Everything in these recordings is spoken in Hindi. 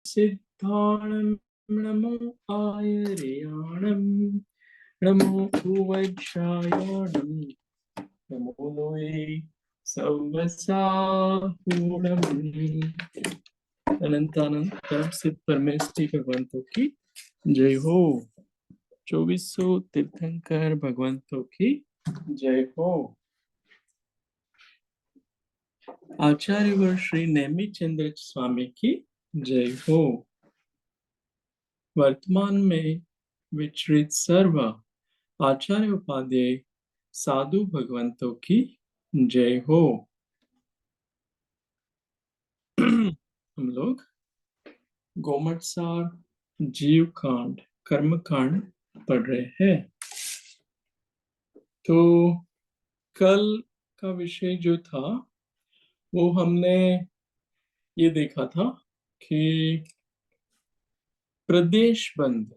सिद्धाणं नमो आयर्याणं नमो भुवज्जायाणं नमो लोये सवसाहूणम्। अनंतानंद परम सिद्ध परमेष्ठी भगवंतों की जय हो। 2400 तीर्थंकर भगवंतों की जय हो। आचार्य व श्री नेमी चंद्र स्वामी की जय हो। वर्तमान में विचरित सर्व आचार्य उपाध्याय साधु भगवंतों की जय हो। हम लोग गोमटसार जीव कांड कर्म कांड पढ़ रहे हैं। तो कल का विषय जो था वो हमने ये देखा था कि प्रदेश बंद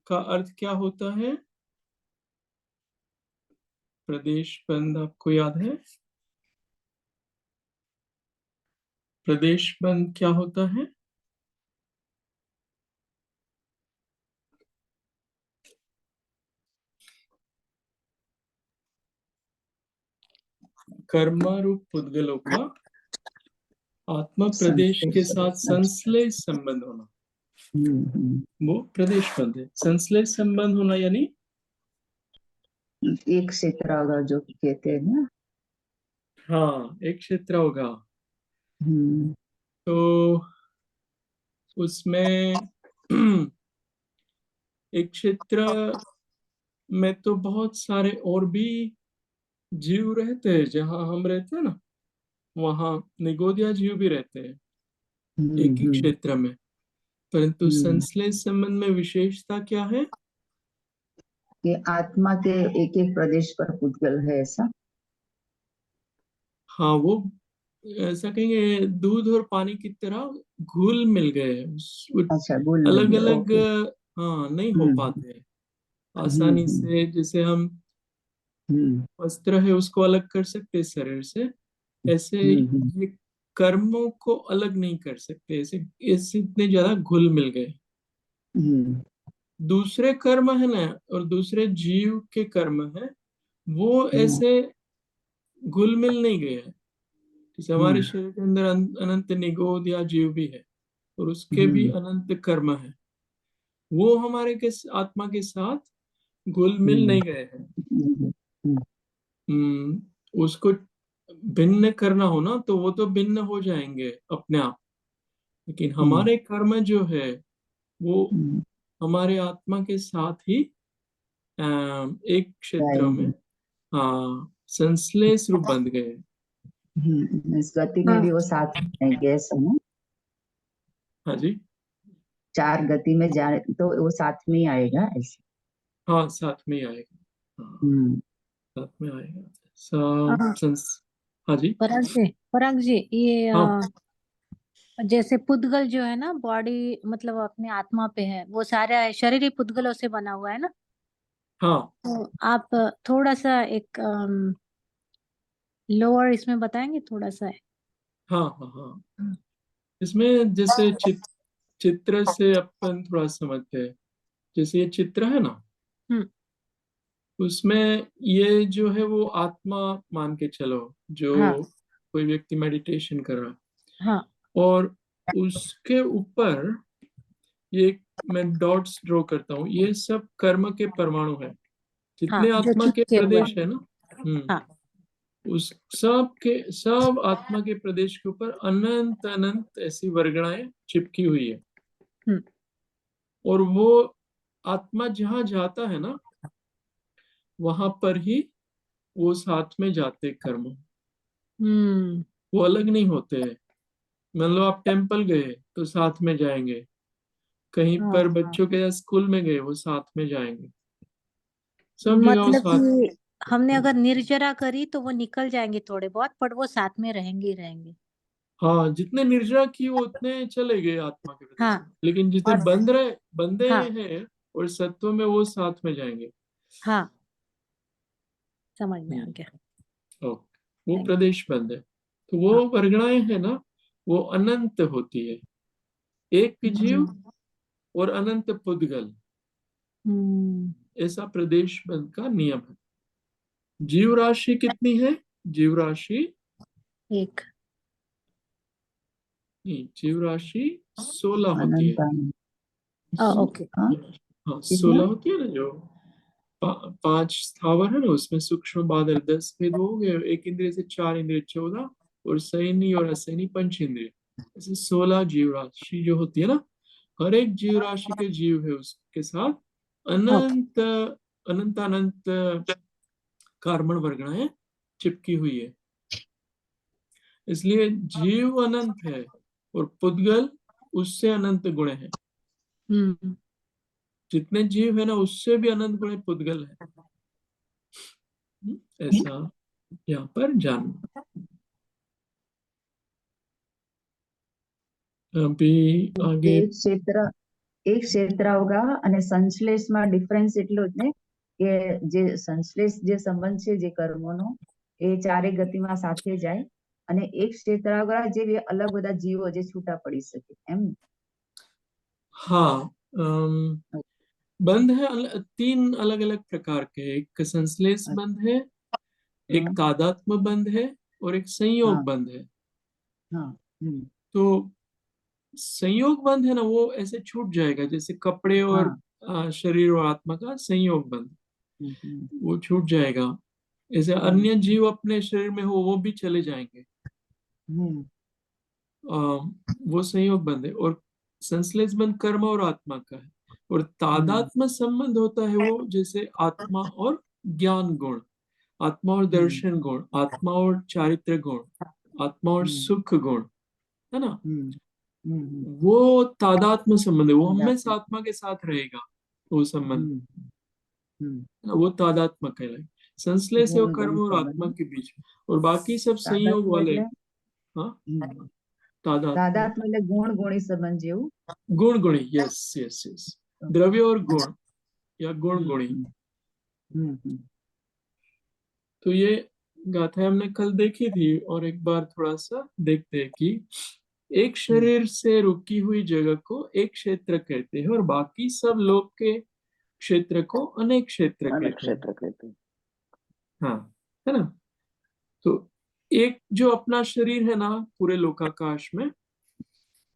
का अर्थ क्या होता है। प्रदेश बंद आपको याद है? प्रदेश बंद क्या होता है? कर्म रूप पुद्गलों का आत्मा प्रदेश के साथ संश्लेष संबंध होना, वो प्रदेश बंद है। संश्लेष संबंध होना यानी एक क्षेत्र होगा जो कहते हैं ना। हाँ, एक क्षेत्र होगा। तो उसमें एक क्षेत्र में तो बहुत सारे और भी जीव रहते हैं। जहाँ हम रहते हैं ना, वहाँ निगोदिया जीव भी रहते हैं एक ही क्षेत्र में। परंतु संश्लेष संबंध में विशेषता क्या है? कि आत्मा के एक एक प्रदेश पर पुद्गल है, ऐसा। हाँ, वो ऐसा कहेंगे दूध और पानी की तरह घुल मिल गए। अच्छा, गोल मिल अलग गया, अलग ओके। हाँ नहीं हो हम्म पाते आसानी हम्म से। जैसे हम हम्म वस्त्र है उसको अलग कर सकते हैं शरीर से, ऐसे हम्म ये कर्मों को अलग नहीं कर सकते। ऐसे ऐसे इतने ज्यादा घुल मिल गए। हम्म दूसरे कर्म है ना, और दूसरे जीव के कर्म है, वो हम्म ऐसे घुल मिल नहीं गए हैं। जैसे हमारे हम्म शरीर के अंदर अनंत निगोद या जीव भी है, और उसके भी हम्म अनंत कर्म है। वो हमारे के आत्मा के साथ घुल मिल हम्म नहीं गए हैं। हम्म उसको भिन्न करना हो ना, तो वो तो भिन्न हो जाएंगे अपने आप। लेकिन हम्म हमारे कर्म जो है वो हम्म हमारे आत्मा के साथ ही एक क्षेत्र में जाएंगे। हाँ संश्लेष रूप बन गए। इस गति में हाँ भी वो साथ में आएंगे, ऐसा ना। हाँ जी। चार गति में जाए तो वो साथ में ही आएगा, ऐसे। हाँ साथ में ही आएगा। हाँ हम्म साथ में आएगा। हाँ हाँ जी। पराग जी ये हाँ जैसे पुद्गल जो है ना, बॉडी मतलब अपने आत्मा पे है, वो सारा शरीर ही पुद्गलों से बना हुआ है ना। हाँ तो आप थोड़ा सा एक लोअर इसमें बताएंगे थोड़ा सा। हाँ हाँ हाँ। इसमें जैसे चित्र से अपन थोड़ा समझते हैं। जैसे ये चित्र है ना, हम्म। उसमें ये जो है वो आत्मा मान के चलो, जो हाँ कोई व्यक्ति मेडिटेशन कर रहा है, हाँ और उसके ऊपर ये मैं डॉट्स ड्रॉ करता हूँ, ये सब कर्म के परमाणु है हाँ, जितने जो आत्मा के चिपके हुए प्रदेश है हैं। ना। हाँ। उस सब आत्मा के प्रदेश के ऊपर अनंत अनंत ऐसी वर्गणाएं चिपकी हुई है। हम्म और वो आत्मा जहां जाता है ना, वहां पर ही वो साथ में जाते कर्म। हम्म वो अलग नहीं होते हैं। मान लो आप टेम्पल गए तो साथ में जाएंगे, कहीं हाँ, पर बच्चों के स्कूल में गए वो साथ में जाएंगे, सब जगह वो मतलब साथ। कि हमने अगर निर्जरा करी तो वो निकल जाएंगे थोड़े बहुत, पर वो साथ में रहेंगे ही रहेंगे। हाँ, जितने निर्जरा की वो उतने चले गए आत्मा के प्रदेश में, हाँ। लेकिन जितने और बंदे हाँ हैं और सत्व में, वो साथ में जाएंगे। हाँ, समझ में आ हम्म गया। ओके, वो थैंक प्रदेश बंद है। तो वो हाँ। वर्गणाएं है ना, वो अनंत होती है। एक जीव और अनंत पुद्गल, ऐसा प्रदेश बंध का नियम है। जीव राशि कितनी है? जीव राशि एक। नहीं, जीव राशि 16 होती है। अनंत ओके। हाँ हाँ, कितना 16 होती है ना। जो पांच स्थावर है ना, उसमें सूक्ष्म बादल 10 भेद हो गए, एक इंद्रिय से 4 इंद्रिय 14, और संयमी और असैनी पंच इंद्रिय, ऐसे 16 जीव राशि जो होती है ना। हर एक जीव राशि के जीव है, उसके साथ ओके। अनंत अनंत अनंत कार्बन वर्गणाएं चिपकी हुई है। इसलिए जीव अनंत है और पुद्गल उससे अनंत गुणे हैं। हम्म। जितने जीव है ना, उससे भी अनंत गुणे पुद्गल है। ऐसा यहाँ पर जानना। अभी आगे। એક ક્ષેત્ર હોગા અને સંશ્લેષમાં ડિફરન્સ એટલો જ ને કે જે સંશ્લેષ જે સંબંધ છે જે કર્મોનો એ ચારે ગતિમાં સાથે જાય અને એક ક્ષેત્ર હોગા જે અલગ બધા જીવો જે છૂટા પડી શકે એમ ને? हाँ, बंध है तीन अलग अलग प्रकार के। एक संश्लेष बंध है, एक हाँ तादात्म्य बंध है, और एक संयोग हाँ बंध है। हाँ तो संयोग बंध है ना, वो ऐसे छूट जाएगा, जैसे कपड़े और हाँ शरीर और आत्मा का संयोग बंध, हम्म, वो छूट जाएगा। ऐसे हम्म, अन्य जीव अपने शरीर में हो, वो भी चले जाएंगे। हम्म, आ, वो संयोग बंध है। और संश्लेष बंध कर्म और आत्मा का है। और हम्म, तादात्म्य संबंध होता है वो जैसे आत्मा और ज्ञान गुण, आत्मा और हम्म, दर्शन गुण, आत्मा और चारित्र गुण, आत्मा और हम्म, सुख गुण, है ना। हम्म, हम्म, वो तादात्म्य संबंध है, वो हमेशा तादात्म्य, आत्मा के साथ रहेगा। वो संबंध, हम्म, हम्म, है ना, वो तादात्म्य कहलाए। संश्लेष है वो गुण कर्म गुणी और आत्मा संबंध के बीच में। और बाकी सब संयोग તાદાત્મ્ય वाले। એટલે हाँ, હમ, तादात्म्य તાદાત્મ્ય એટલે ગુણ ગુણી સંબંધ જેવું. गुण गुणी, यस यस यस, द्रव्य और गुण या गुण हम्म, गुणी। हम्म, हम्म, तो ये गाथा हमने कल देखी थी, और एक बार थोड़ा सा देखते हैं कि एक हम्म, शरीर से रुकी हुई जगह को एक क्षेत्र कहते हैं, और बाकी सब लोक के क्षेत्र को अनेक क्षेत्र અનેક कहते हैं। ક્ષેત્ર કહેતું. हाँ, है ना। तो एक जो अपना शरीर है ना, पूरे लोकाकाश में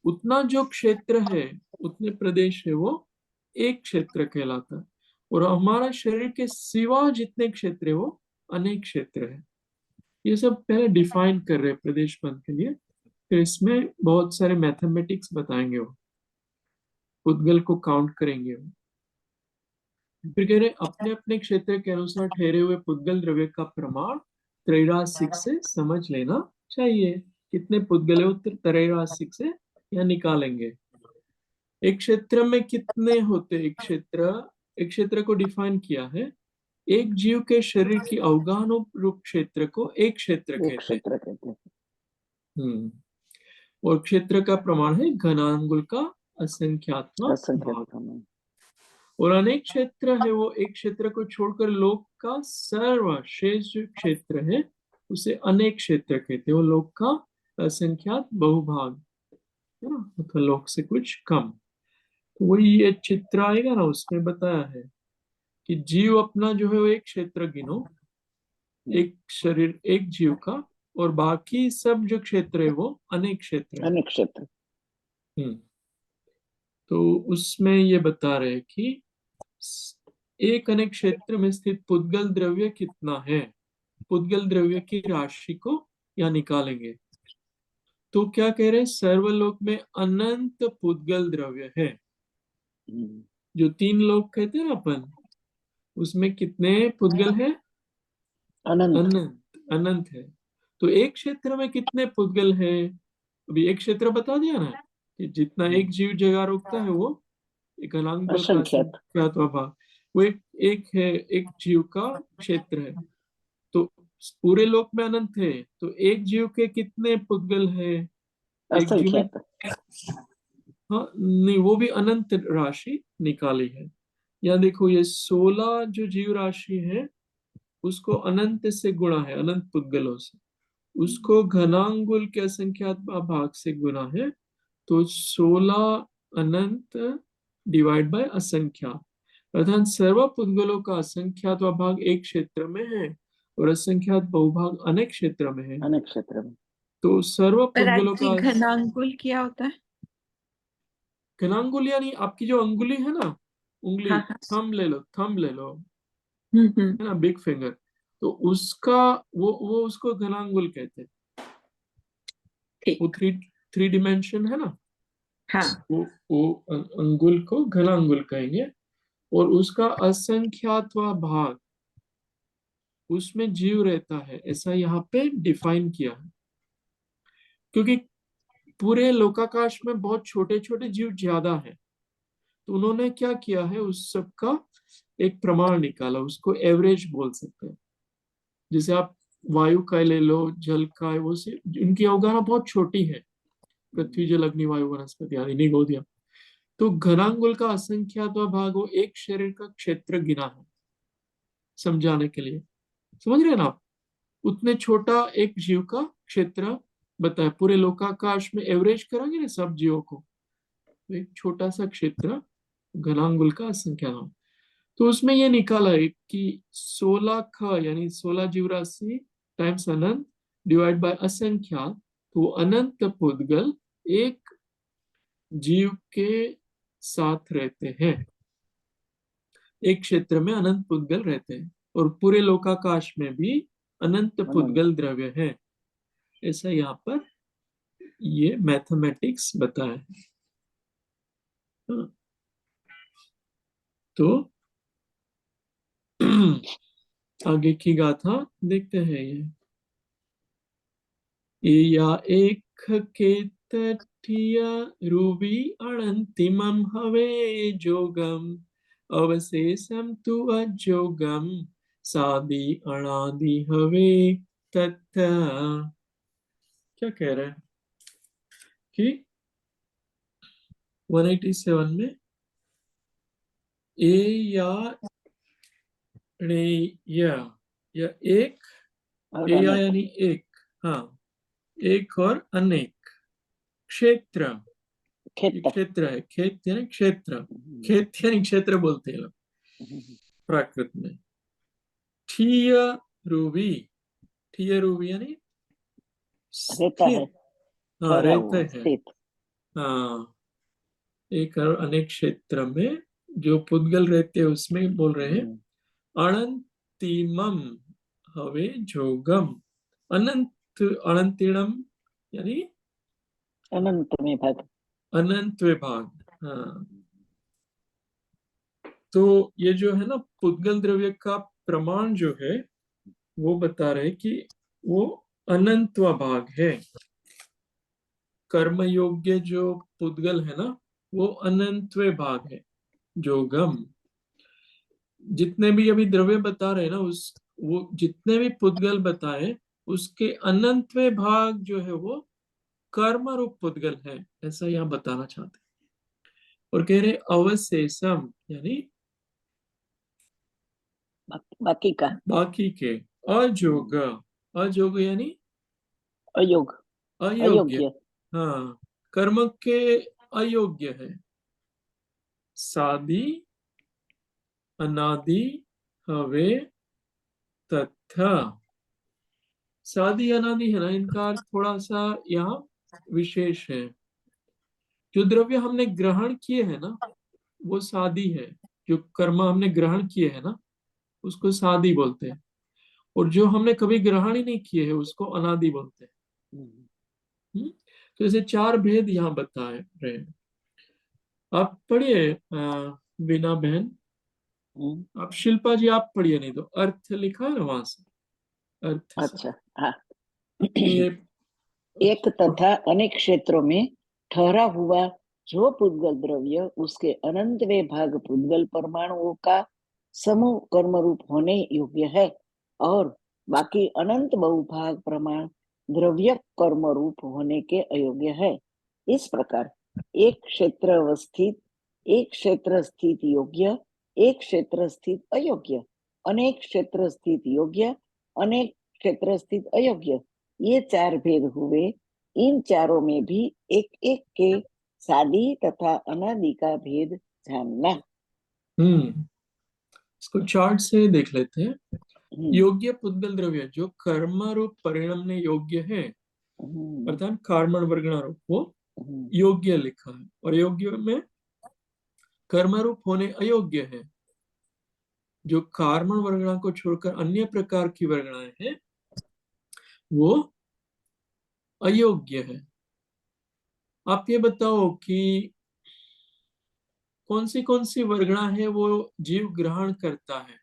उतना जो क्षेत्र है, उतने प्रदेश है, वो एक क्षेत्र कहलाता है। और हमारा शरीर के सिवा जितने क्षेत्र है, वो अनेक क्षेत्र है। ये सब पहले डिफाइन कर रहे हैं प्रदेश पद के लिए। फिर इसमें बहुत सारे मैथमेटिक्स बताएंगे, वो उद्गल को काउंट करेंगे वो। फिर कह रहे अपने अपने क्षेत्र के अनुसार ठहरे हुए पुद्गल द्रव्य का प्रमाण त्रैरासिक से समझ लेना चाहिए। कितने पुद्गल है, उत्तर त्रैरासिक से यहाँ निकालेंगे। एक क्षेत्र में कितने होते, एक क्षेत्र को डिफाइन किया है। एक जीव के शरीर की अवगाहन रूप क्षेत्र को एक क्षेत्र એક कहते हैं। ક્ષેત્ર કહેતું. हम्म। और क्षेत्र का प्रमाण है घनांगुल का असंख्यात्मक અસંખ્યાત भाग। પ્રમાણ. और अनेक क्षेत्र है वो एक क्षेत्र को छोड़कर लोक का सर्वशेष जो क्षेत्र है, उसे अनेक क्षेत्र कहते हैं। वो लोक का असंख्यात बहुभाग, है ना, मतलब लोक से कुछ कम। तो वही ये चित्र आएगा ना, उसमें बताया है कि जीव अपना जो है वो एक क्षेत्र गिनो, एक शरीर एक जीव का, और बाकी सब जो क्षेत्र है वो अनेक क्षेत्र है। અનેક ક્ષેત્ર. हम्म। तो उसमें ये बता रहे कि एक अनेक क्षेत्र में स्थित पुद्गल द्रव्य कितना है। पुद्गल द्रव्य की राशि को यहाँ निकालेंगे। तो क्या कह रहे हैं, सर्वलोक में अनंत पुद्गल द्रव्य है। हम्म, जो तीन लोक कहते हैं ना अपन, उसमें कितने पुद्गल है? અનંત. अनंत, अनंत है। तो एक क्षेत्र में कितने पुद्गल है? अभी एक क्षेत्र बता दिया ना, कि जितना एक जीव जगह रोकता है वो एक अनांगुल का અસંખ્યાત. असंख्यात भाग, वो एक है, एक जीव का क्षेत्र है। तो पूरे लोक में अनंत है, तो एक जीव के कितने पुद्गल है? एक जीव में, અસંખ્યાત. हाँ नहीं, वो भी अनंत राशि निकाली है। यहाँ देखो, ये 16 जो जीव राशि है, उसको अनंत से गुणा है, अनंत पुद्गलों से। उसको घनांगुल के असंख्यात भाग से गुना है, तो 16 अनंत डिवाइड बाय असंख्यात, अर्थात सर्व पुद्गलों का असंख्यात भाग एक क्षेत्र में है और असंख्यात बहुभाग अनेक क्षेत्र में है। अनेक क्षेत्र में। तो सर्व पुद्गलों राज जी, का घनांकुल क्या होता है? घनांगुल यानी आपकी जो अंगुली है ना, उंगली, हाँ हाँ। थंब ले लो, थंब ले लो, हम्म। है ना, बिग फिंगर, तो उसका वो उसको घनांगुल कहते हैं। ठीक। वो थ्री डिमेंशन है ना, हाँ। वो अंगुल को घनांगुल कहेंगे। और उसका असंख्यातवा भाग, उसमें जीव रहता है, ऐसा यहाँ पे डिफाइन किया है। क्योंकि पूरे लोकाकाश में बहुत छोटे छोटे जीव ज्यादा है, तो उन्होंने क्या किया है, उस सब का एक प्रमाण निकाला, उसको एवरेज बोल सकते हैं। जैसे आप वायु का ले लो, जल का, वो से उनकी अवगाहना बहुत छोटी है, पृथ्वी जल अग्नि वायु वनस्पति आदि निगोदिया। तो घनांगुल का असंख्यातवा भाग वो एक शरीर का क्षेत्र गिना है, समझाने के लिए। समझ रहे हैं ना आप? उतने छोटा एक जीव का क्षेत्र बताया, पूरे लोकाकाश में एवरेज करेंगे ना सब जीवों को, तो एक छोटा सा क्षेत्र घनांगुल का असंख्यात। तो उसमें ये निकाला है कि 16 ख यानी 16 जीवराशि टाइम्स अनंत डिवाइड बाय असंख्यात, तो अनंत पुद्गल एक जीव के साथ रहते हैं, एक क्षेत्र में अनंत पुद्गल रहते हैं, और पूरे लोकाकाश में भी अनंत पुद्गल द्रव्य है, ऐसा यहाँ पर ये मैथमेटिक्स बताया है। हाँ, तो आगे की गाथा देखते हैं। ये या एक के तठिया रूबी अनंतिमम हवे जोगम अवशेषम तु अजोगम सादि अनादि हवे तथा। क्या कह रहे हैं कि 187 में ए या रे या एक, और ए या अनेक। यानी एक, हाँ, एक और अनेक, क्षेत्र, ये क्षेत्र। क्षेत्र है, खेत यानी क्षेत्र, खेत यानी क्षेत्र बोलते हैं लोग प्राकृत में। ठीय रूबी, ठीय रूबी यानी रहता है, स्थित, हाँ ठहरा रहते हुआ, हैं, स्थित। हाँ, एक और अनेक क्षेत्र में जो पुद्गल रहते हैं उसमें बोल रहे हैं। अनंतिमम हवे जोगम, अनंत, अनंतिणम यानी अनंत में भाग। अनंत विभाग, हाँ। तो ये जो है ना पुद्गल द्रव्य का प्रमाण जो है, वो बता रहे कि वो अनंतवा भाग है। कर्म योग्य जो पुद्गल है ना, वो अनंतवे भाग है, जोगम। जितने भी अभी द्रव्य बता रहे हैं ना, उस वो जितने भी पुद्गल बताए, उसके अनंतवे भाग जो है वो कर्म रूप पुद्गल है, ऐसा यहाँ बताना चाहते हैं। और कह रहे अवशेषम यानी बाकी का, बाकी के, अजोग, अजोग यानी अयोग, अयोग्य, अयोग्य। हाँ, कर्म के अयोग्य है। सादी अनादि हवे तथा, सादी अनादि है ना, इनका अर्थ थोड़ा सा यहाँ विशेष है। जो द्रव्य हमने ग्रहण किए हैं ना, वो सादी है। जो कर्म हमने ग्रहण किए हैं ना, उसको सादी बोलते हैं। और जो हमने कभी ग्रहण ही नहीं किए हैं, उसको अनादि बोलते हैं। तो ऐसे चार भेद यहाँ बताए रहे हैं। आप पढ़िए बीना बहन, आप शिल्पा जी आप पढ़िए, नहीं तो अर्थ लिखा है ना वहां से, अर्थ से। अच्छा, हाँ। ये एक तथा अनेक क्षेत्रों में ठहरा हुआ जो पुद्गल द्रव्य उसके अनंतवे भाग पुद्गल परमाणुओं का समूह कर्म रूप होने योग्य है, और बाकी अनंत बहुभाग प्रमाण द्रव्य कर्म रूप होने के अयोग्य है। इस प्रकार एक क्षेत्र अवस्थित, एक क्षेत्र स्थित योग्य, एक क्षेत्र स्थित अयोग्य, अनेक क्षेत्र स्थित योग्य, अनेक क्षेत्र स्थित अयोग्य, ये चार भेद हुए, इन चारों में भी एक एक के सादी तथा अनादि का भेद जानना। इसको चार्ट से देख लेते हैं। हम्म, योग्य पुद्गल द्रव्य जो कर्म रूप परिणमने योग्य है, हम्म, अर्थात कार्मण वर्गणा रूप, वो हम्म, योग्य लिखा है, और योग्य में कर्म रूप होने अयोग्य है। जो कार्मण वर्गणा को छोड़कर अन्य प्रकार की वर्गणाएं हैं वो अयोग्य है। आप ये बताओ कि कौन सी वर्गणा है वो जीव ग्रहण करता है?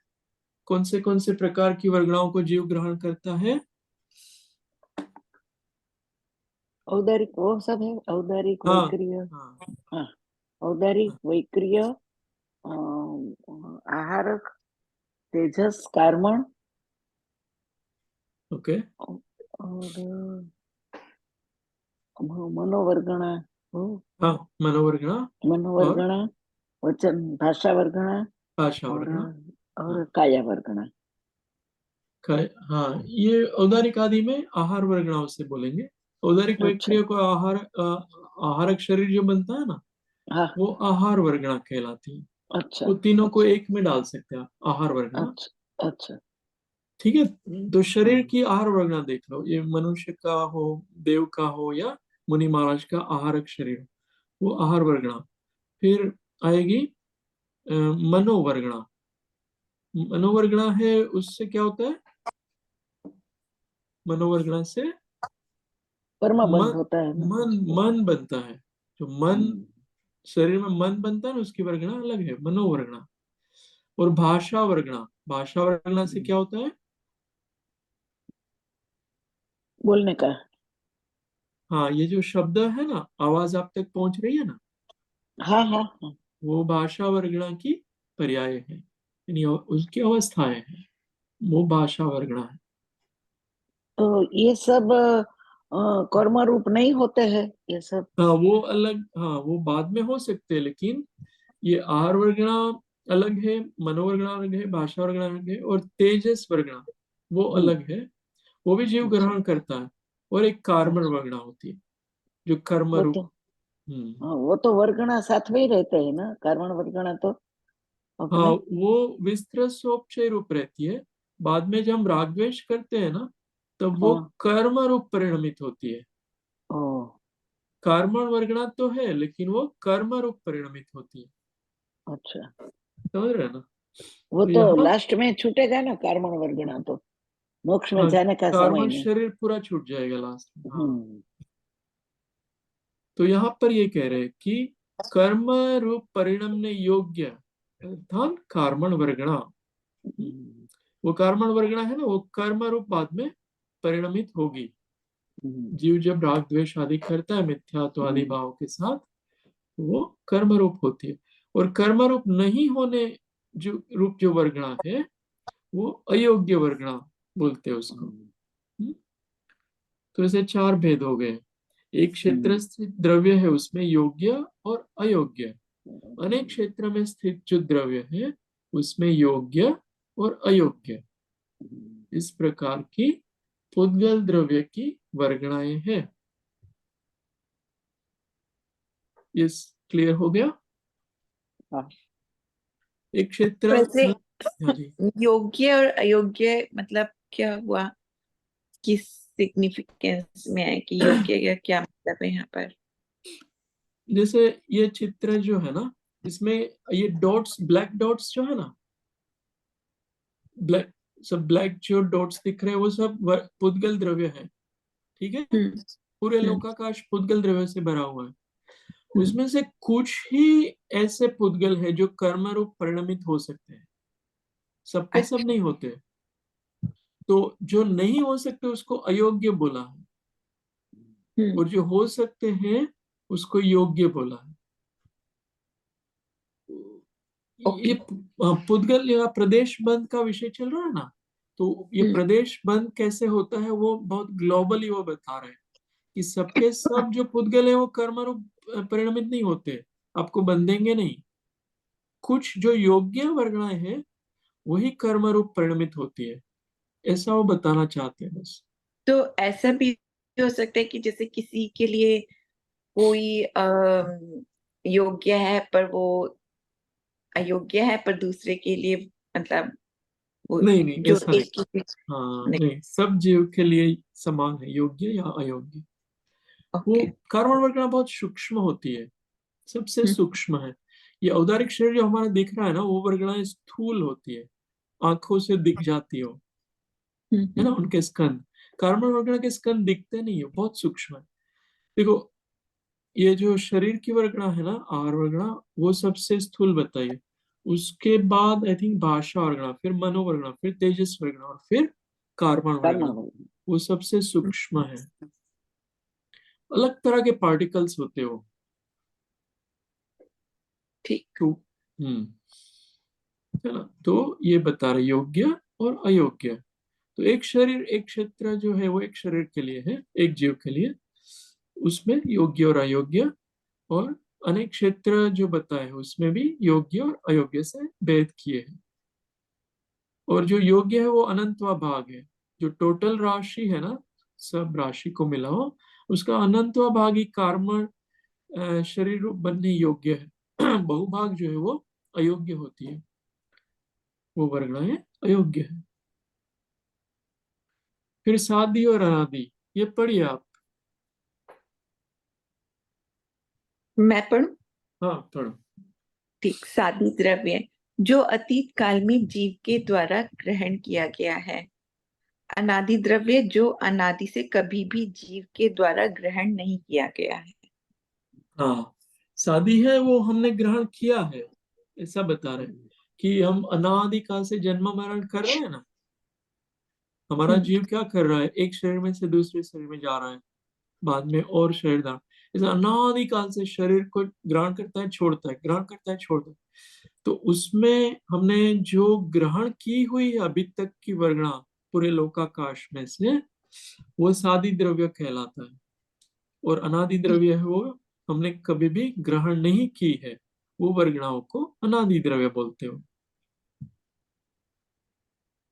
कौन से प्रकार की वर्गणाओं को जीव ग्रहण करता है? औदारिक वो सब है, औदारिक हाँ वैक्रिय। हाँ हाँ, औदारिक हाँ, वैक्रिय, आहारक, तेजस, कार्मण, ओके। और मनोवर्गणा, हो, हाँ, मनोवर्गणा और मनोवर्गणा, वचन भाषा वर्गणा, भाषा और वर्गणा। हाँ काया वर्गणा। हाँ, ये औदारिक आदि में आहार वर्गणाओं से बोलेंगे। औदारिक अच्छा, वैक्रिय को आहारक शरीर जो बनता है ना, हाँ, वो आहार वर्गणा कहलाती है। अच्छा, वो तीनों को अच्छा, एक में डाल सकते हैं आप, आहार वर्गणा। अच्छा, अच्छा, ठीक है। तो शरीर हाँ, की आहार वर्गणा देख लो, ये मनुष्य का हो, देव का हो, या मुनि महाराज का आहारक शरीर, वो आहार वर्गणा। फिर आएगी मनोवर्गणा। मनोवर्गणा है, उससे क्या होता है? मनोवर्गणा से कर्म मन बंध होता है ना। मन बनता है। जो मन, हम्म, शरीर में मन बनता है ना, उसकी वर्गणा अलग है, मनोवर्गणा। और भाषा वर्गणा, भाषा वर्गणा से हम्म, क्या होता है? बोलने का। हाँ, ये जो शब्द है ना, आवाज आप तक पहुंच रही है ना, हाँ, हाँ, हाँ, वो भाषा वर्गणा की पर्याय है, यानी उसकी अवस्थाएं हैं, वो भाषा वर्गणा है। तो ये सब कर्म रूप नहीं होते हैं ये सब। हाँ वो अलग, हाँ वो बाद में हो सकते हैं, लेकिन ये आहार वर्गणा अलग है, मनोवर्गणा अलग है, भाषा वर्गणा अलग है, और तेजस वर्गणा वो हम्म, अलग है। वो भी जीव अच्छा, ग्रहण करता है। और एक कार्मण अच्छा, वर्गणा होती है, जो कर्म वो रूप। तो, हाँ, वो तो वर्गणा साथ में ही रहते हैं ना, कर्मण वर्गणा तो हाँ, अपने। वो विस्तृत सोपचय रूप रहती है। बाद में जब हम रागद्वेष करते हैं ना, तब वो हाँ, कर्म रूप परिणमित होती है। ओ, कर्मण वर्गणा तो है, लेकिन वो कर्म रूप परिणमित होती है। अच्छा, समझ रहे हैं ना? वो तो तो यहाँ, लास्ट में छूटेगा ना कर्मण वर्गणा तो, मोक्ष में हाँ, जाने का समय कार्बन में। शरीर पूरा छूट जाएगा लास्ट में। हाँ, हम्म, तो यहाँ पर ये कह रहे हैं कि कर्म रूप परिणमने योग्य, अर्थात कार्मण वर्गणा। हम्म, वो कार्मण वर्गणा है ना, वो कर्म रूप बाद में परिणमित होगी। हम्म, जीव जब राग द्वेष आदि करता है मिथ्यात्व आदि हम्म, भाव के साथ, वो कर्म रूप होती है। और कर्म रूप नहीं होने जो वर्गणा है, वो अयोग्य वर्गणा बोलते हैं उसको। हम्म, तो ऐसे चार भेद हो गए। एक क्षेत्र हम्म, स्थित द्रव्य है, उसमें योग्य और अयोग्य। अनेक हम्म, क्षेत्र में स्थित जो द्रव्य है, उसमें योग्य और अयोग्य, इस प्रकार की पुद्गल द्रव्य की वर्गणाएं हैं। ये क्लियर हो गया? हाँ, एक क्षेत्र वैसे हाँ जी। योग्य और अयोग्य मतलब क्या हुआ, किस सिग्निफिकेंस में है कि योग्य का क्या मतलब है यहाँ पर? जैसे ये चित्र जो है ना, इसमें ये डॉट्स, ब्लैक डॉट्स जो है ना, ब्लैक, सब ब्लैक जो डॉट्स दिख रहे हैं, वो सब पुद्गल द्रव्य है। ठीक है। हम्म, पूरे हम्म, लोकाकाश पुद्गल द्रव्य से भरा हुआ है। हम्म, उसमें से कुछ ही ऐसे पुद्गल है जो कर्म रूप परिणमित हो सकते हैं, सबके सब अच्छा, नहीं होते। तो जो नहीं हो सकते उसको अयोग्य बोला है, हम्म, और जो हो सकते हैं उसको योग्य बोला है। ये ओके, पुद्गल या प्रदेश बंद का विषय चल रहा है ना, तो ये हम्म, प्रदेश बंद कैसे होता है वो बहुत ग्लोबली वो बता रहे हैं कि सबके सब जो पुद्गल है वो कर्म रूप परिणमित नहीं होते, आपको बंधेंगे नहीं। कुछ जो योग्य वर्गणाएं हैं वही कर्म रूप परिणमित होती है, ऐसा वो बताना चाहते हैं बस। तो ऐसा भी हो सकता है कि जैसे किसी के लिए कोई योग्य है पर वो अयोग्य है, पर दूसरे के लिए मतलब वो नहीं नहीं, जो ऐसा नहीं। एक ही हाँ नहीं। नहीं, सब जीव के लिए समान है, योग्य या अयोग्य। वो ओके। कर्म वर्गना बहुत सूक्ष्म होती है, सबसे सूक्ष्म है। ये औदारिक शरीर जो हमारा दिख रहा है ना, वो वर्गना स्थूल होती है, आंखों से दिख जाती हो, है ना, उनके स्कंद। कार्बन वर्गना के स्कंद दिखते नहीं है, बहुत सूक्ष्म है। देखो, ये जो शरीर की वर्गना है ना, आहार वर्गना, वो सबसे स्थूल बताइए। उसके बाद आई थिंक भाषा वर्गना, फिर मनोवर्गना, फिर तेजस वर्गना, और फिर कार्बन कर्म वर्गना, वो सबसे सूक्ष्म है। अलग तरह के पार्टिकल्स होते हो। ठीक। तो है ना, तो ये बता रहे योग्य और अयोग्य। तो एक शरीर, एक क्षेत्र जो है वो एक शरीर के लिए है, एक जीव के लिए, उसमें योग्य और अयोग्य। और अनेक क्षेत्र जो बताए उसमें भी योग्य और अयोग्य से भेद किए हैं। और जो योग्य है वो अनंतवा भाग है, जो टोटल राशि है ना, सब राशि को मिलाओ, उसका अनंतवा भाग ही कार्बन शरीर रूप बनने योग्य है। बहुभाग जो है वो अयोग्य होती है, वो वर्गणाएं अयोग्य है। फिर सादी और अनादि, ये पढ़िए आप। मैं पढ़ूं? हाँ पढ़ो। ठीक। सादी द्रव्य जो अतीत काल में जीव के द्वारा ग्रहण किया गया है। अनादि द्रव्य जो अनादि से कभी भी जीव के द्वारा ग्रहण नहीं किया गया है। हाँ, शादी है वो हमने ग्रहण किया है, ऐसा बता रहे हैं कि हम अनादिकाल से जन्म मरण कर रहे हैं ना। हमारा हम्म। जीव क्या कर रहा है, एक शरीर में से दूसरे शरीर में जा रहा है, बाद में और शरीर धारण। ऐसा अनादिकाल से शरीर को ग्रहण करता है, छोड़ता है, ग्रहण करता है, छोड़ता है। तो उसमें हमने जो ग्रहण की हुई है अभी तक की वर्गणा पूरे लोकाकाश में से, वो सादी द्रव्य कहलाता है। और अनादि द्रव्य है वो हमने कभी भी ग्रहण नहीं की है, वो वर्गणाओं को अनादि द्रव्य बोलते हो।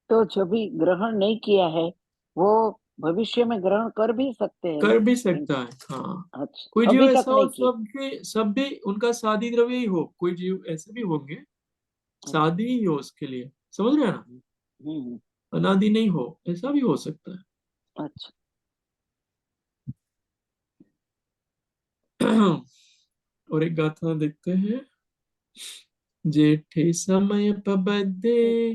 तो जो भी ग्रहण नहीं किया है वो भविष्य में ग्रहण कर भी सकते हैं कर ना? भी सकता है, हाँ। कोई अच्छा, जीव अभी तक ऐसा हो, नहीं किए। सब भी उनका सादी द्रव्य ही हो, कोई जीव ऐसे भी होंगे अच्छा। सादी ही हो उसके लिए, समझ रहे हैं ना, हम्म। अनादि नहीं हो, ऐसा भी हो सकता अच्छा। है। और एक गाथा देखते हैं। जेठे समय पबदे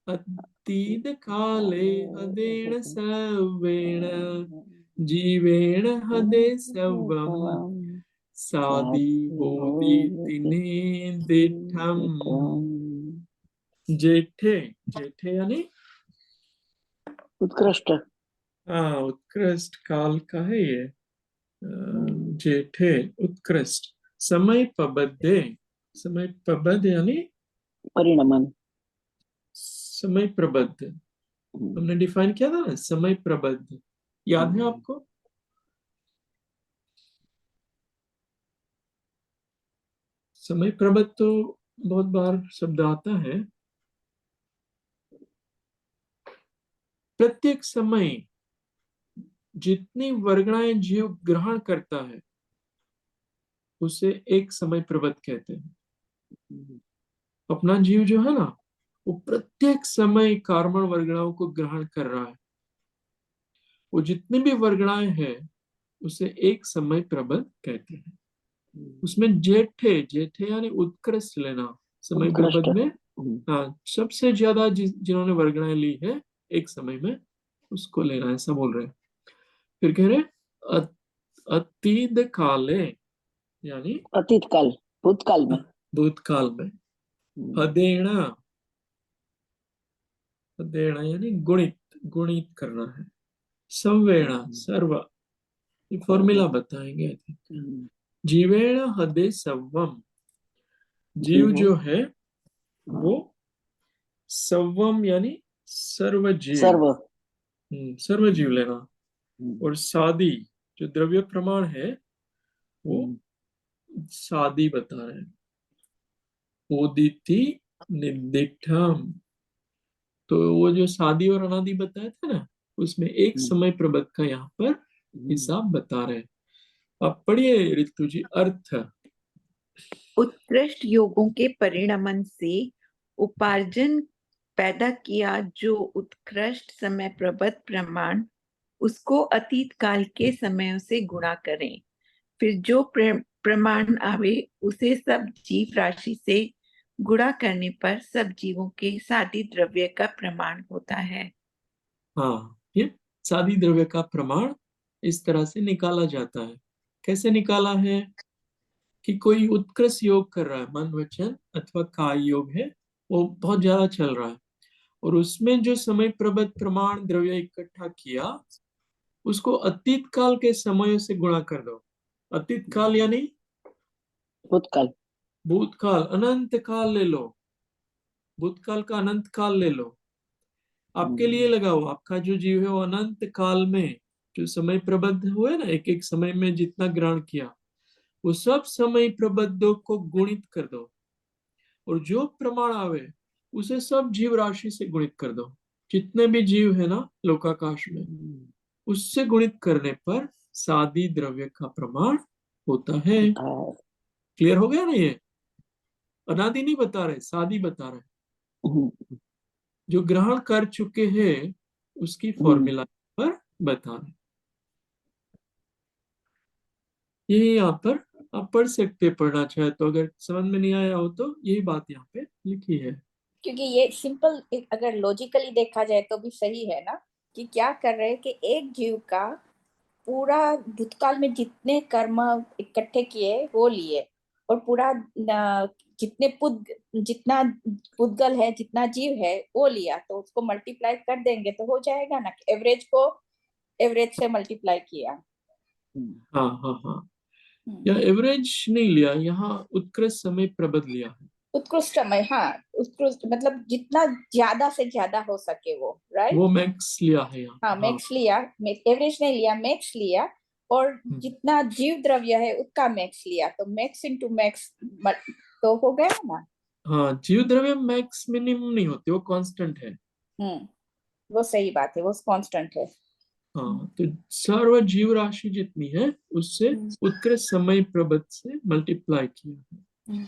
अतीत काले हदेण सवेण जीवेण हदे सवम सादी बोधि तिने दिठम। जेठे, जेठे यानी उत्कृष्ट। हाँ, उत्कृष्ट काल का है ये। जेठे, उत्कृष्ट। समय पबदे, समय पबद यानी परिणमन। समय प्रबद्ध। हमने डिफाइन किया था ना, समय प्रबद्ध, याद है आपको? समय प्रबद्ध तो बहुत बार शब्द आता है। प्रत्येक समय जितनी वर्गणाएं जीव ग्रहण करता है उसे एक समय प्रबद्ध कहते हैं। अपना जीव जो है ना, वो प्रत्येक समय कार्बन वर्गणाओं को ग्रहण कर रहा है। वो जितनी भी वर्गणाएं हैं उसे एक समय प्रबद्ध कहते हैं। उसमें जेठे, जेठे यानी उत्कृष्ट लेना, समय उत्कृष्ट। प्रबंध में। हाँ, सबसे ज्यादा जिन्होंने वर्गणाएं ली है एक समय में, उसको लेना, ऐसा बोल रहे हैं। फिर कह रहे अतीत काले यानी अतीत काल, भूतकाल में। भूतकाल में। हदेणा, हदेणा यानी गुणित, गुणित करना है। संवेणा, सर्व, ये फॉर्मूला बताएंगे। जीवेण हदे सवम, जीव जीव जो है वो सवम यानी सर्वजीव। सर्व। सर्वजीव लेना। और सादी, जो द्रव्य प्रमाण है वो सादी बता रहे हैं। उदिति निर्दिष्टम, तो वो जो सादी और अनादि बताया था ना, उसमें एक समय प्रबंध का यहाँ पर हिसाब बता रहे हैं। आप पढ़िए ऋतु जी अर्थ। उत्कृष्ट योगों के परिणमन से उपार्जन पैदा किया जो उत्कृष्ट समय प्रबद्ध प्रमाण उसको अतीत काल के समयों से गुणा करें, फिर जो प्रमाण आवे उसे सब जीव राशि से गुणा करने पर सब जीवों के सादी द्रव्य का प्रमाण होता है। हाँ, ये सादी द्रव्य का प्रमाण इस तरह से निकाला जाता है। कैसे निकाला है कि कोई उत्कृष्ट योग कर रहा है, मन वचन अथवा काय योग है, वो बहुत ज्यादा चल रहा है, और उसमें जो समय प्रबद्ध प्रमाण द्रव्य इकट्ठा किया उसको अतीत काल के समयों से गुणा कर दो। अतीत काल यानी भूतकाल। भूतकाल, अनंत काल ले लो, भूतकाल का अनंत काल ले लो, आपके लिए लगाओ। आपका जो जीव है वो अनंत काल में जो समय प्रबद्ध हुए ना, एक एक समय में जितना ग्रहण किया वो सब समय प्रबद्धों को गुणित कर दो, और जो प्रमाण आवे उसे सब जीव राशि से गुणित कर दो। जितने भी जीव है ना लोकाकाश में, उससे गुणित करने पर सादी द्रव्य का प्रमाण होता है। क्लियर हो गया ना? ये अनादि नहीं बता रहे, सादी बता रहे। जो ग्रहण कर चुके हैं उसकी फॉर्मूला पर बता रहे। यही यहाँ पर आप पढ़ सकते, पढ़ना चाहे तो, अगर समझ में नहीं आया हो तो यही बात यहाँ पे लिखी है। क्योंकि ये सिंपल अगर लॉजिकली देखा जाए तो भी सही है ना, कि क्या कर रहे हैं कि एक जीव का पूरा भूतकाल में जितने कर्म इकट्ठे किए वो लिए, और पूरा जितना पुद्गल है, जितना जीव है वो लिया, तो उसको मल्टीप्लाई कर देंगे तो हो जाएगा ना। एवरेज को एवरेज से मल्टीप्लाई किया। हाँ हाँ हाँ, यहाँ एवरेज नहीं लिया, यहाँ उत्कृष्ट समय प्रबंध लिया है। उत्कृष्ट समय, हाँ, उत्कृष्ट मतलब जितना ज्यादा से ज्यादा हो सके वो, राइट, वो मैक्स लिया है यहाँ। हाँ मैक्स लिया, एवरेज नहीं लिया, मैक्स लिया, और जितना जीव द्रव्य है उसका मैक्स लिया, तो मैक्स इनटू मैक्स तो हो गया ना। हाँ, जीव द्रव्य मैक्स मिनिमम नहीं होते, वो कांस्टेंट है। वो सही बात है, वो कांस्टेंट है। हाँ, तो सर्व जीव राशि जितनी है उससे उत्कृष्ट समय प्रबंध से मल्टीप्लाई किया है।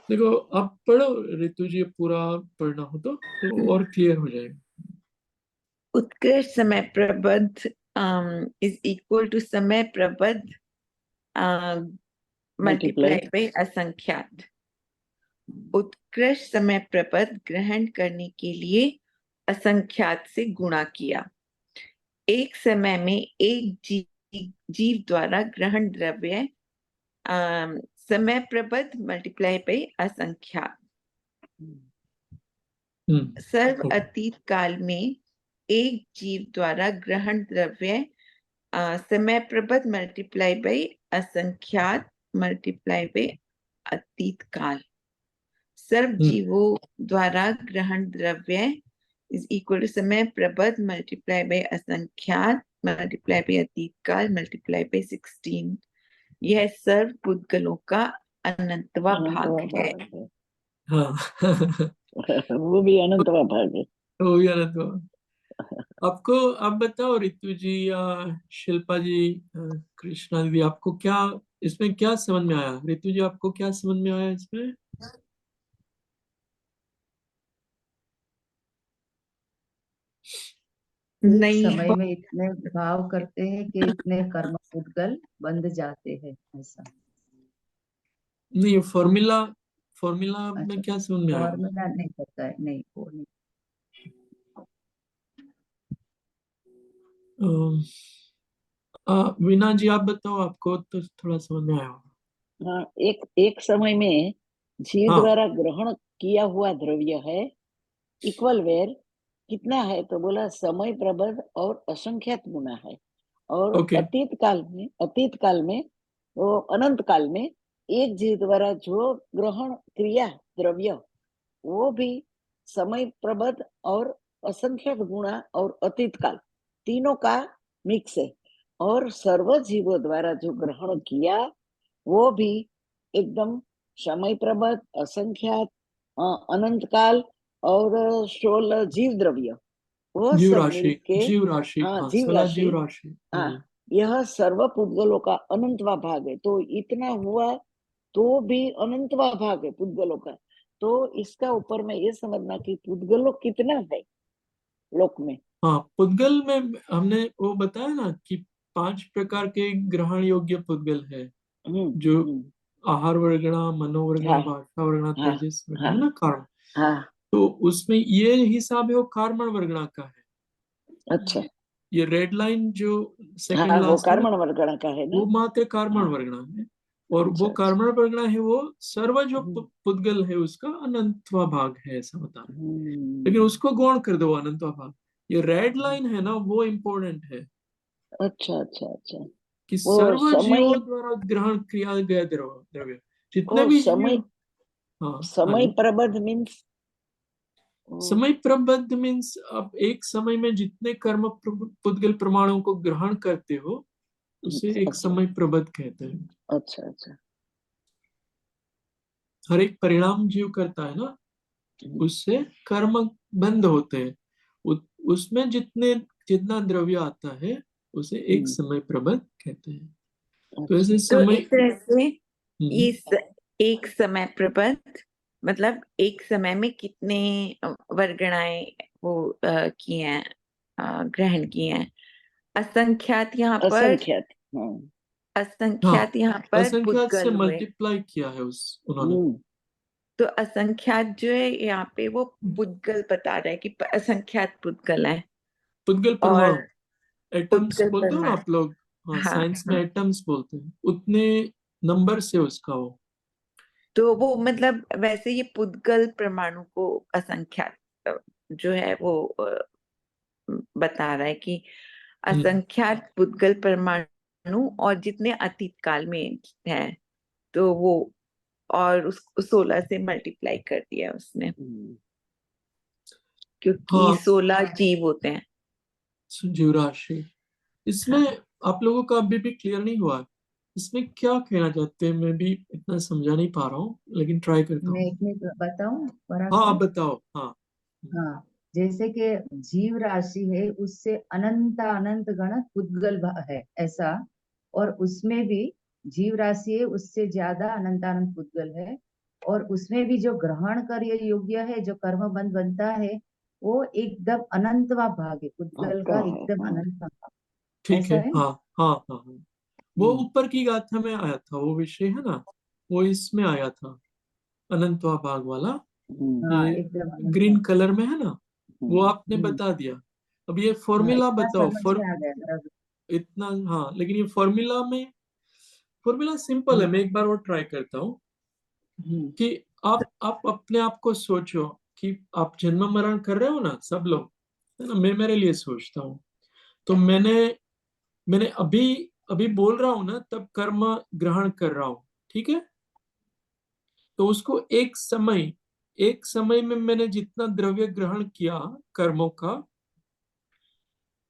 देखो आप पढ़ो ऋतु जी, पूरा पढ़ना हो तो और क्लियर हो जाएगा। उत्कृष्ट समय प्रबद्ध इज इक्वल टू समय प्रबद्ध मल्टीप्लाई बाय असंख्यात। उत्कृष्ट समय प्रबद्ध ग्रहण करने के लिए असंख्यात से गुणा किया। एक समय में एक जीव द्वारा ग्रहण द्रव्य समय प्रबद्ध मल्टीप्लाई बाय असंख्यात। सर्व अतीत काल में एक जीव द्वारा ग्रहण द्रव्य समय प्रबद्ध मल्टीप्लाई बाय असंख्यात मल्टीप्लाई बाय अतीत काल। सर्व जीवों द्वारा ग्रहण द्रव्य इज इक्वल टू समय प्रबद्ध मल्टीप्लाई बाय असंख्यात मल्टीप्लाई बाय अतीत काल मल्टीप्लाई बाय 16। यह सर्व पुद्गलों का अनंतवा भाग है। हाँ वो भी अनंतवा भाग है। वो भी अनंतवा। आपको, आप बताओ ऋतु जी या शिल्पा जी, कृष्णा दीदी, आपको क्या इसमें क्या समझ में आया? ऋतु जी आपको क्या समझ में आया इसमें? एक समय में इतने भाव करते हैं कि इतने कर्म पुद्गल बंध जाते हैं, ऐसा नहीं, फॉर्मूला में क्या समझ में आया? फॉर्मूला नहीं पता है, नहीं वो नहीं। वीना जी आप बताओ, आपको तो थोड़ा समझ में आया होगा। हाँ, एक समय में जीव हाँ, द्वारा ग्रहण किया हुआ द्रव्य है इक्वल वेर कितना है, तो बोला समय प्रबद्ध और असंख्यात गुना है। और ओके। अतीत काल में वो अनंत काल में एक जीव द्वारा जो ग्रहण क्रिया द्रव्य वो भी समय प्रबद्ध और असंख्यात गुणा और अतीत काल तीनों का मिक्स है। और सर्व जीवों द्वारा जो ग्रहण किया वो भी एकदम समय प्रबद्ध असंख्यात अनंत काल और 16 जीव द्रव्य वह जीव सब राशि, मिलके, जीव राशि, हाँ हाँ, जीव 16 राशि, जीव राशि। हाँ यह सर्व पुद्गलों का अनंतवा भाग है। तो इतना हुआ तो भी अनंतवा भाग है पुद्गलों का। तो इसका ऊपर में ये समझना कि पुद्गलों कितना है लोक में। हाँ, पुद्गल में हमने वो बताया ना कि 5 प्रकार के ग्रहण योग्य पुद्गल है, जो हम्म, आहार वर्गणा, मनोवर्गणा, हाँ भाषा वर्गणा, हाँ तेजस वर्गणा हाँ है ना, कारण। हाँ, तो उसमें ये हिसाब है वो कार्बन वर्गणा का है। अच्छा, ये रेड लाइन जो सेकंड हाँ वो लास्ट है ना, कर्मण वर्गण का है ना। वो मात्र कार्बन हाँ, वर्गणा है। और अच्छा वो अच्छा, कार्बन वर्गणा है वो सर्व जो हम्म पुद्गल है उसका अनंतवा भाग है, ऐसा बता रहे हैं। लेकिन हम्म, उसको गौण कर दो अनंतवा भाग। ये रेड लाइन है ना, वो इम्पोर्टेंट है अच्छा अच्छा अच्छा। कि वो सर्व समय, जीवों द्वारा ग्रहण किया गया द्रव्य, जितने वो भी समय, जीव। हाँ, समय आगे। प्रबद्ध मीन्स, समय प्रबद्ध मीन्स आप एक समय में जितने कर्म पुद्गल प्रमाणों को ग्रहण करते हो उसे एक अच्छा समय प्रबद्ध कहते हैं। अच्छा अच्छा, हर एक परिणाम जीव करता है ना, उससे कर्म बंद होते हैं। उसमें जितना द्रव्य आता है उसे एक समय प्रबद्ध कहते हैं। तो अच्छा ऐसे तो समय। एक तरह से हम्म, इस एक समय प्रबंध मतलब एक समय में कितने वर्गणाएं वो किए हैं, ग्रहण किए हैं। असंख्यात यहाँ पर, असंख्यात, हाँ हाँ, असंख्यात यहाँ पर असंख्यात से पुद्गल हुए। मल्टीप्लाई किया है उस उन्होंने। हम्म, तो असंख्यात जो है यहाँ पे वो पुद्गल बता रहा है कि असंख्यात पुद्गल है। पुद्गल और परमाणु, एटम्स पुद्गल बोलते हो ना परमाणु, आप लोग। हाँ, हाँ साइंस में हाँ। एटम्स बोलते हैं, उतने नंबर से उसका वो। तो वो मतलब वैसे ये पुद्गल परमाणु को असंख्यात जो है वो बता रहा है कि हम्म, असंख्यात पुद्गल परमाणु और जितने अतीत काल में है, तो वो और उसको 16 से मल्टीप्लाई कर दिया उसने, हम्म, क्योंकि हाँ, 16 जीव होते हैं। जीव राशि। इसमें हाँ आप लोगों का अभी भी क्लियर नहीं हुआ है, इसमें क्या कहना चाहते हैं, मैं भी इतना समझा नहीं पा रहा हूँ, लेकिन ट्राई करता मैं हूँ। एक मिनट बताऊं पराग हाँ, आप को। बताओ। हाँ। हाँ, जैसे कि जीव राशि है उससे अनंत अनंत गण पुद्गल है ऐसा, और उसमें भी जीव राशि है उससे ज्यादा अनंत अनंत पुद्गल है, और उसमें भी जो ग्रहण कर योग्य है जो कर्म बंध बनता है वो एकदम अनंतवा भाग है, पुद्गल आपका का है, एकदम हाँ अनंत भाग। ठीक ऐसा है। है ना? हाँ हाँ हाँ हाँ, वो हम्म ऊपर की गाथा में आया था वो विषय है ना, वो इसमें आया था अनंतवा भाग वाला। हाँ ये एकदम अनंत ग्रीन भाग। कलर में है ना, वो आपने हम्म, बता दिया। अब ये हाँ फॉर्मूला इतना बताओ। समझ में आ गया बराबर। इतना, हाँ, लेकिन ये फॉर्मूला में, फॉर्मूला सिंपल है, हम्म मैं एक बार और ट्राई करता हूँ। हम्म कि आप अपने आप को सोचो कि आप जन्म मरण कर रहे हो ना, सब लोग, है ना। मैं मेरे लिए सोचता हूँ, तो मैंने मैंने अभी अभी बोल रहा हूँ ना, तब कर्म ग्रहण कर रहा हूँ, ठीक है। तो उसको एक समय में मैंने जितना द्रव्य ग्रहण किया कर्मों का,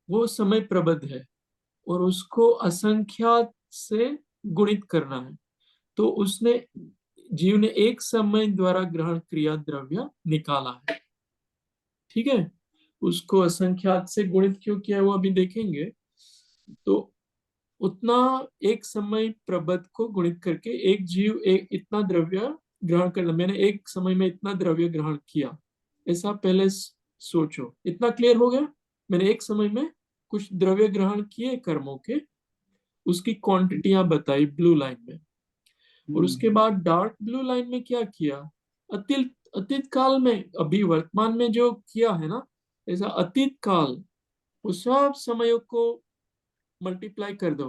वो समय प्रबद्ध है, और उसको असंख्यात से गुणित करना है। तो उसने, जीव ने एक समय द्वारा ग्रहण क्रिया द्रव्य निकाला है, ठीक है। उसको असंख्यात से गुणित क्यों किया है वो अभी देखेंगे। तो उतना एक समय प्रबद्ध को गुणित करके एक जीव एक इतना द्रव्य ग्रहण करना, मैंने एक समय में इतना द्रव्य ग्रहण किया, ऐसा पहले सोचो। इतना क्लियर हो गया। मैंने एक समय में कुछ द्रव्य ग्रहण किए कर्मों के, उसकी क्वांटिटियां बताई ब्लू लाइन में। और उसके हम्म बाद डार्क ब्लू लाइन में क्या किया, अतीत अतीत काल में, अभी वर्तमान में जो किया है ना, ऐसा अतीत काल, उस सब समयों को मल्टीप्लाई कर दो,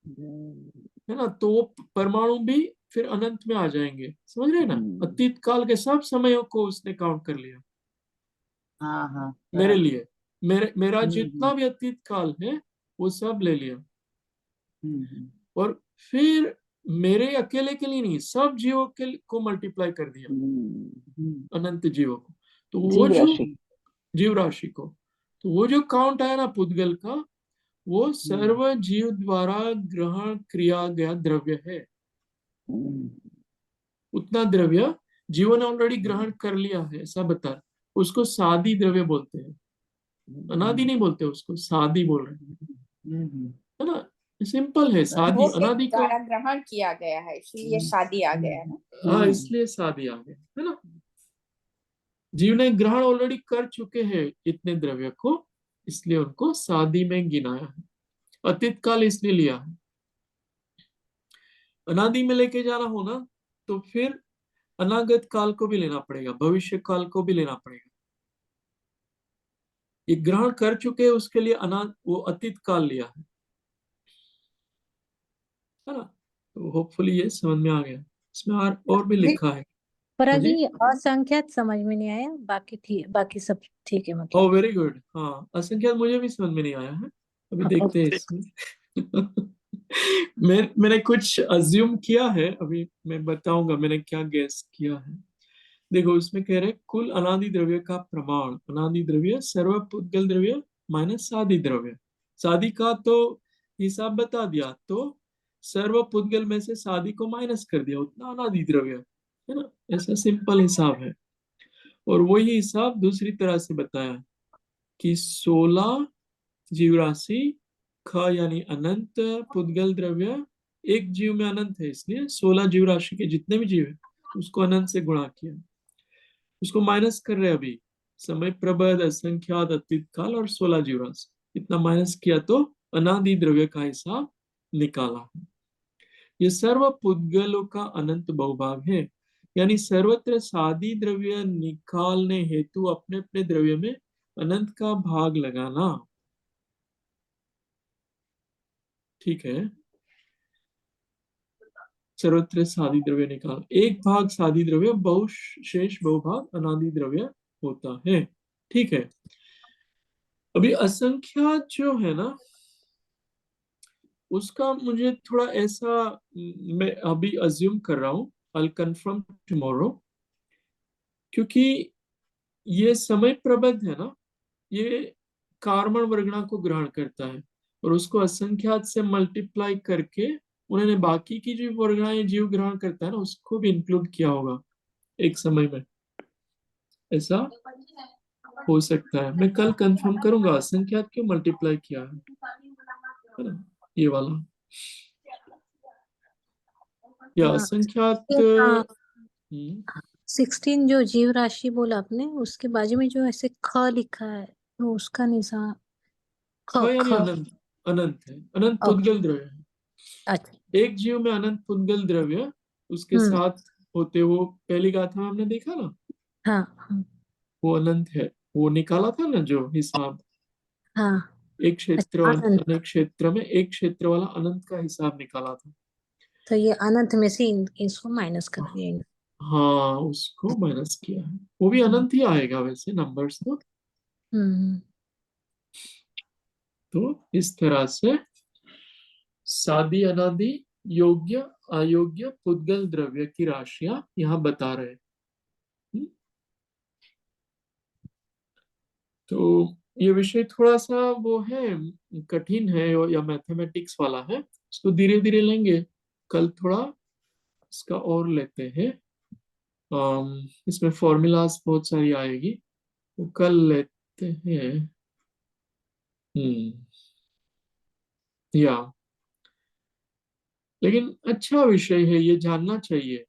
हम्म है ना। तो वो परमाणु भी फिर अनंत में आ जाएंगे, समझ रहे हैं ना। हम्म अतीत काल के सब समयों को उसने काउंट कर लिया हाँ हाँ मेरे बराबर। लिए। मेरा हम्म जितना भी अतीत काल है वो सब ले लिया। हम्म और फिर मेरे अकेले के लिए नहीं, सब जीवों के को मल्टीप्लाई कर दिया, हम्म, हम्म अनंत जीवों को। तो वो जीव जो राशि, जीव राशि को, तो वो जो काउंट आया ना पुद्गल का, वो हम्म सर्व जीव द्वारा ग्रहण किया गया द्रव्य है। हम्म उतना द्रव्य जीवों ने ऑलरेडी ग्रहण कर लिया है, ऐसा बता, उसको सादी द्रव्य बोलते हैं। अनादि नहीं बोलते उसको, सादी बोल रहे हैं, है ना। सिंपल है, वो सादी के अनादि का। द्वारा ग्रहण किया गया है इसलिए शादी आ गया है ना। हाँ, इसलिए सादी आ गया, है ना। जीव ने ग्रहण ऑलरेडी कर चुके हैं इतने द्रव्य को, इसलिए उनको सादी में गिनाया है। अतीत काल इसलिए लिया है। अनादि में लेके जाना हो ना, तो फिर अनागत काल को भी लेना पड़ेगा, भविष्य काल को भी लेना पड़ेगा। ये ग्रहण कर चुके हैं उसके लिए वो अतीत काल लिया है ना। तो होपफुली ये समझ में आ गया। इसमें और भी लिखा है। पर हाँ अभी जी, असंख्यात समझ में नहीं आया, बाकी सब ठीक है ओ मतलब। Very good. हाँ, असंख्यात मुझे भी समझ में नहीं आया है, अभी देखते हैं इसमें। मैंने कुछ अज्यूम किया है, अभी मैं बताऊंगा मैंने क्या गैस किया है। देखो, उसमें कह रहे हैं, कुल अनादि द्रव्य का प्रमाण, अनादि द्रव्य सर्व पुद्गल द्रव्य माइनस सादि द्रव्य। सादि का तो हिसाब बता दिया, तो सर्व पुद्गल में से सादि को माइनस कर दिया, उतना अनादि द्रव्य, है ना। ऐसा सिंपल हिसाब है। और वही हिसाब दूसरी तरह से बताया कि 16 जीवराशि ख यानी अनंत पुद्गल द्रव्य, एक जीव में अनंत है, इसलिए 16 जीवराशि के जितने भी जीव है उसको अनंत से गुणा किया, उसको माइनस कर रहे हैं अभी। समय प्रबद, असंख्यात, अतीत काल और 16 जीवराशि, इतना माइनस किया तो अनादि द्रव्य का हिसाब निकाला है। ये सर्व पुद्गलों का अनंत बहुभाग है, यानी सर्वत्र सादी द्रव्य निकालने हेतु अपने अपने द्रव्य में अनंत का भाग लगाना। ठीक है, सर्वत्र सादी द्रव्य निकाल, एक भाग सादी द्रव्य, शेष बहुभाग अनादि द्रव्य होता है। ठीक है, अभी असंख्यात जो है ना, उसका मुझे थोड़ा ऐसा, मैं अभी अज्यूम कर रहा हूँ, आई कंफर्म टुमारो, क्योंकि ये समय प्रबंध है ना, ये कार्बन वर्गना को ग्रहण करता है और उसको असंख्यात से मल्टीप्लाई करके उन्होंने बाकी की जो वर्गनाएं जीव ग्रहण करता है ना, उसको भी इंक्लूड किया होगा एक समय में। ऐसा हो सकता है, मैं कल कंफर्म करूंगा असंख्यात क्यों मल्टीप्लाई किया है ना, ये वाला, या हाँ, असंख्यात। हाँ, हम्म, 16 जो जीव राशि बोला आपने, उसके बाजू में जो ऐसे ख लिखा है, तो उसका निशान ख ख यानी ख अनंत, अनंत है, अनंत ओके, पुद्गल द्रव्य है। अच्छा। एक जीव में अनंत पुद्गल द्रव्य उसके हम्म, साथ होते, वो पहली गाथा हमने देखा ना, हाँ हाँ वो अनंत है। वो निकाला था ना जो हिसाब, हाँ, एक क्षेत्र अच्छा और अनंत। अनेक क्षेत्र में एक क्षेत्र वाला अनंत का हिसाब निकाला था। तो ये अनंत में से इसको माइनस कर दिया। हाँ, उसको माइनस किया है, वो भी हम्म अनंत ही आएगा वैसे नंबर्स तो। हम्म, तो इस तरह से सादी अनादि योग्य अयोग्य पुद्गल द्रव्य की राशियां यहाँ बता रहे हैं। हम्म? तो ये विषय थोड़ा सा वो है, कठिन है, या मैथमेटिक्स वाला है, इसको धीरे धीरे लेंगे। कल थोड़ा इसका और लेते हैं। इसमें फॉर्मूलाज बहुत सारी आएगी, वो कल लेते हैं। हम्म, या लेकिन अच्छा विषय है, ये जानना चाहिए।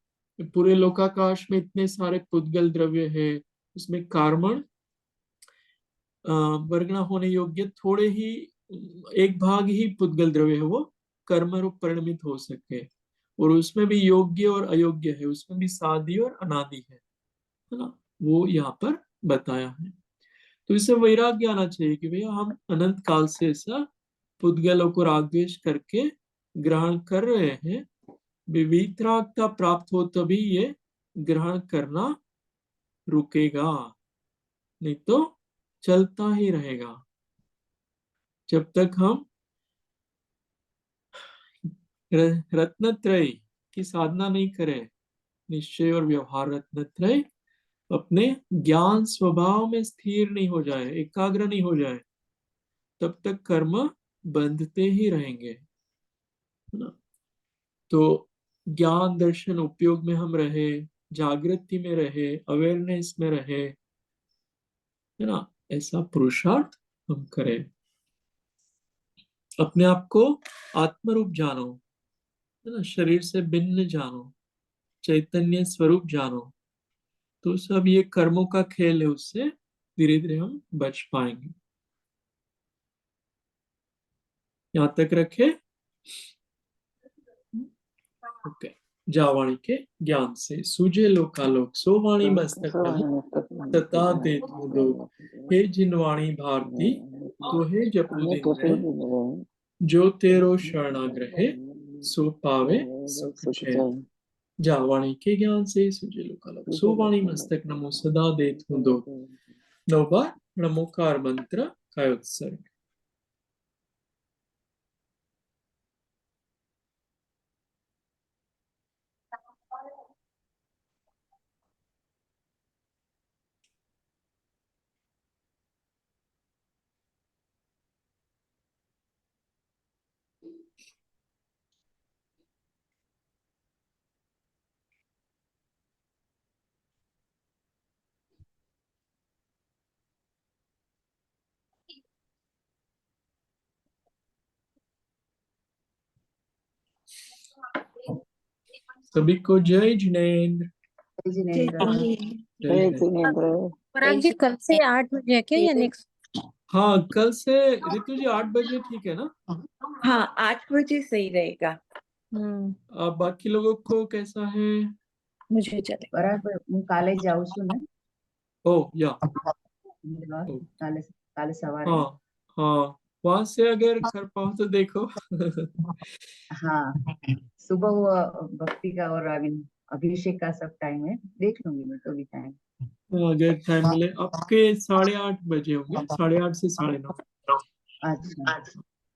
पूरे लोकाकाश में इतने सारे पुद्गल द्रव्य है, उसमें कार्बन वर्गना होने योग्य थोड़े ही, एक भाग ही पुद्गल द्रव्य है वो कर्म रूप परिणमित हो सके, और उसमें भी योग्य और अयोग्य है, उसमें भी सादी और अनादि है ना, वो यहाँ पर बताया है। तो इससे वैराग्य आना चाहिए कि भैया हम अनंत काल से ऐसा पुद्गलों को राग द्वेष करके ग्रहण कर रहे हैं, विवितरागता प्राप्त हो तभी ये ग्रहण करना रुकेगा, नहीं तो चलता ही रहेगा। जब तक हम रत्नत्रय की साधना नहीं करें, निश्चय और व्यवहार रत्नत्रय अपने ज्ञान स्वभाव में स्थिर नहीं हो जाए, एकाग्र नहीं हो जाए, तब तक कर्म बंधते ही रहेंगे, है ना। तो ज्ञान दर्शन उपयोग में हम रहे, जागृति में रहे, अवेयरनेस में रहे, है ना, ऐसा पुरुषार्थ हम करें। अपने आप को आत्मरूप जानो, है ना, शरीर से भिन्न जानो, चैतन्य स्वरूप जानो। तो सब ये कर्मों का खेल है, उससे धीरे धीरे हम बच पाएंगे। यहां तक रखे। ओके। जावाणी के ज्ञान से सूझे लोकालोक, सो वाणी मस्तक नमो सता दे दो। हे जिनवाणी भारती, तो हे जपु दिन रहे, जो तेरो शरणाग्रहे, सो पावे सुख चैन। जावाणी के ज्ञान से सूझे लोकालोक, सो वाणी मस्तक नमो सदा दे दो। 9 बार नमोकार मंत्र का उत्सर्ग। सभी को जय जिनेन्द्र। जय जिनेन्द्र। जय जय जिनेन्द्र। जिनेन्द्र। पराग जी कल से 8 बजे है क्या या नेक्स्ट? हाँ, कल से ऋतु जी 8 बजे ठीक है ना? हाँ, 8 बजे सही रहेगा। अब बाकी लोगों को कैसा है? मुझे चले બરાબર, હું કાલે જાઉં છું ને ओ या અમદાવાદ, કાલે સવારે। हाँ हाँ, वहां से अगर कर पाओ तो देखो। हाँ, सुबह वो भक्ति का और अभिषेक का सब टाइम है, देख लूंगी मैं तो भी टाइम। अगर टाइम मिले। आपके 8:30 बजे होंगे, 8:30 से 9:30। अच्छा।